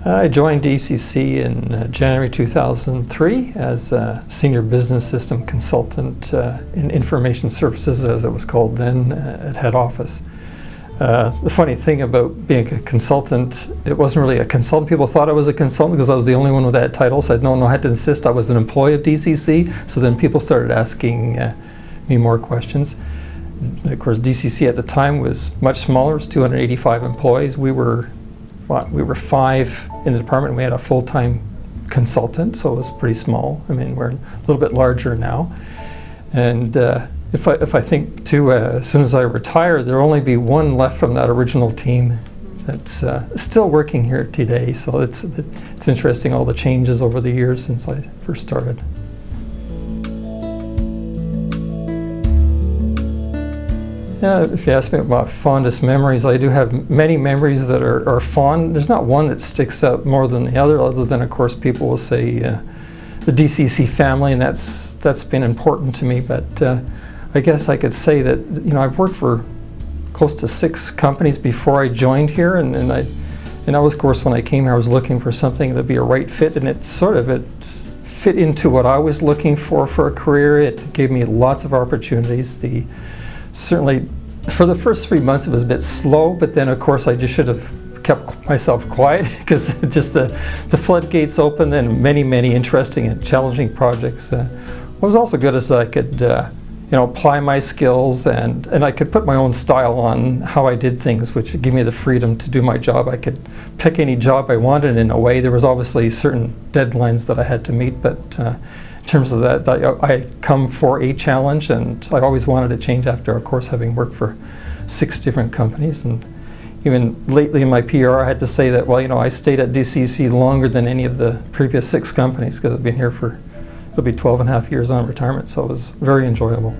I joined ECC in January 2003 as a senior business system consultant in information services, as it was called then, at head office. The funny thing about being a consultant, it wasn't really a consultant. People thought I was a consultant because I was the only one with that title, so I had to insist I was an employee of DCC. So then people started asking me more questions. Of course, DCC at the time was much smaller. It was 285 employees. We were 5 in the department. We had a full-time consultant, so it was pretty small. I mean, we're a little bit larger now. And if I think too, as soon as I retire, there'll only be one left from that original team that's still working here today. So it's interesting, all the changes over the years since I first started. Yeah, if you ask me about fondest memories, I do have many memories that are fond. There's not one that sticks out more than the other than, of course, people will say the DCC family, and that's been important to me. But I guess I could say that, I've worked for close to 6 companies before I joined here, and of course, when I came here, I was looking for something that'd be a right fit, and it fit into what I was looking for a career. It gave me lots of opportunities. Certainly, for the first 3 months, it was a bit slow, but then, of course, I just should have kept myself quiet because just the floodgates opened and many interesting and challenging projects. What was also good is that I could, apply my skills and I could put my own style on how I did things, which gave me the freedom to do my job. I could pick any job I wanted in a way. There was obviously certain deadlines that I had to meet, but in terms of that, I come for a challenge, and I always wanted to change after, of course, having worked for 6 different companies. And even lately in my PR, I had to say that, I stayed at DCC longer than any of the previous 6 companies because I've been here for, it'll be 12 and a half years on retirement, so it was very enjoyable.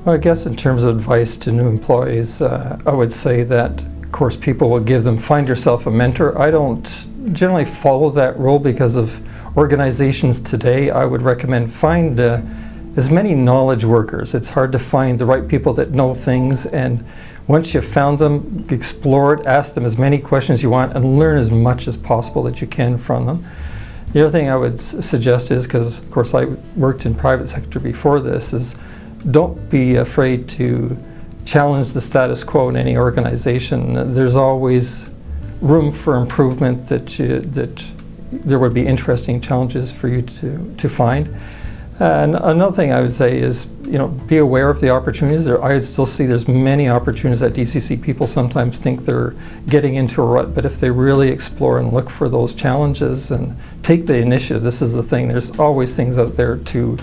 Well, I guess in terms of advice to new employees, I would say that, of course, people will give them, find yourself a mentor. I don't generally follow that rule because of organizations today. I would recommend find as many knowledge workers. It's hard to find the right people that know things, and once you've found them, explore it, ask them as many questions you want, and learn as much as possible that you can from them. The other thing I would suggest is, because of course I worked in private sector before this, is don't be afraid to challenge the status quo in any organization. There's always room for improvement, that there would be interesting challenges for you to find. And another thing I would say is, be aware of the opportunities. I would still see there's many opportunities at DCC. People sometimes think they're getting into a rut, but if they really explore and look for those challenges and take the initiative, this is the thing. There's always things out there to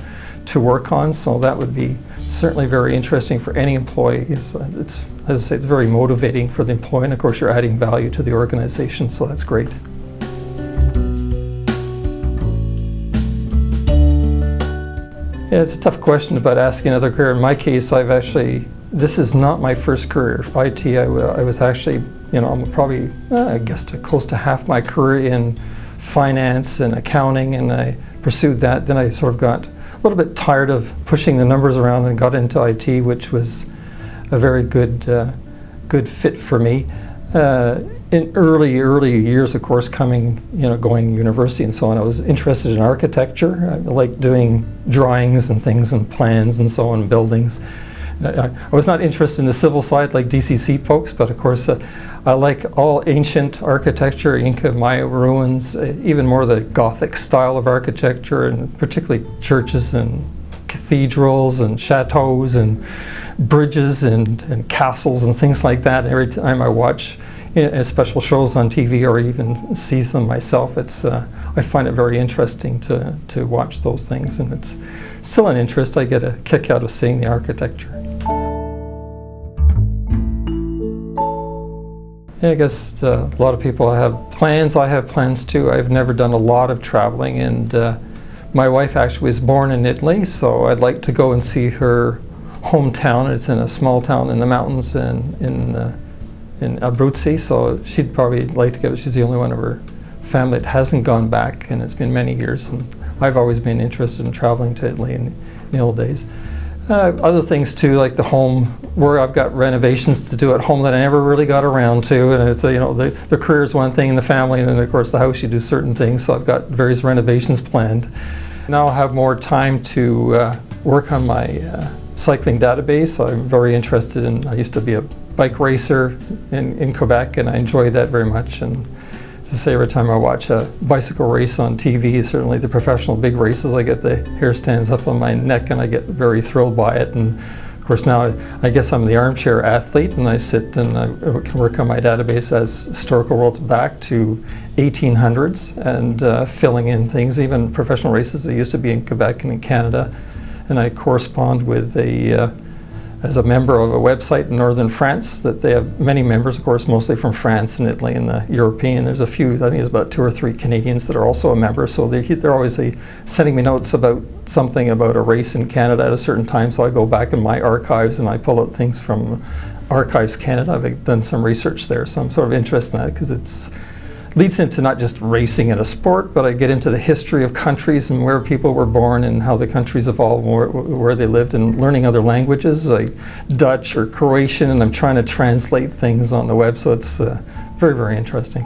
work on, so that would be certainly very interesting for any employee. As I say, it's very motivating for the employee, and of course you're adding value to the organization, so that's great. Yeah, it's a tough question about asking another career. In my case, this is not my first career. IT, I was actually, I'm probably, I guess, close to half my career in finance and accounting, and I pursued that. Then I sort of got a little bit tired of pushing the numbers around and got into IT, which was a very good fit for me. In early years, of course, going university and so on, I was interested in architecture. I liked doing drawings and things and plans and so on, buildings. I was not interested in the civil side like DCC folks, but of course I like all ancient architecture, Inca, Maya ruins, even more the Gothic style of architecture, and particularly churches and cathedrals and chateaus and bridges and castles and things like that. Every time I watch special shows on TV or even see them myself, I find it very interesting to watch those things, and it's still an interest. I get a kick out of seeing the architecture. Yeah, I guess a lot of people have plans. I have plans too. I've never done a lot of traveling, and my wife actually was born in Italy, so I'd like to go and see her hometown. It's in a small town in the mountains in Abruzzi, so she'd probably like to go. She's the only one of her family that hasn't gone back, and it's been many years, and I've always been interested in traveling to Italy in the old days. Other things too, like the home, where I've got renovations to do at home that I never really got around to, and it's the career is one thing, and the family, and then of course the house, you do certain things. So I've got various renovations planned. Now I'll have more time to work on my cycling database. I'm very interested in. I used to be a bike racer in Quebec, and I enjoy that very much. And to say, every time I watch a bicycle race on TV, certainly the professional big races, I get the hair stands up on my neck and I get very thrilled by it. And of course now I guess I'm the armchair athlete, and I sit and I can work on my database as historical worlds back to 1800s and filling in things, even professional races that used to be in Quebec and in Canada. And I correspond with as a member of a website in northern France that they have many members, of course, mostly from France and Italy and the European. There's a few, I think there's about 2 or 3 Canadians that are also a member, so they're always sending me notes about something about a race in Canada at a certain time, so I go back in my archives and I pull out things from Archives Canada. I've done some research there, so I'm sort of interested in that because it's leads into not just racing in a sport, but I get into the history of countries and where people were born and how the countries evolved, where they lived, and learning other languages like Dutch or Croatian, and I'm trying to translate things on the web, so it's very, very interesting.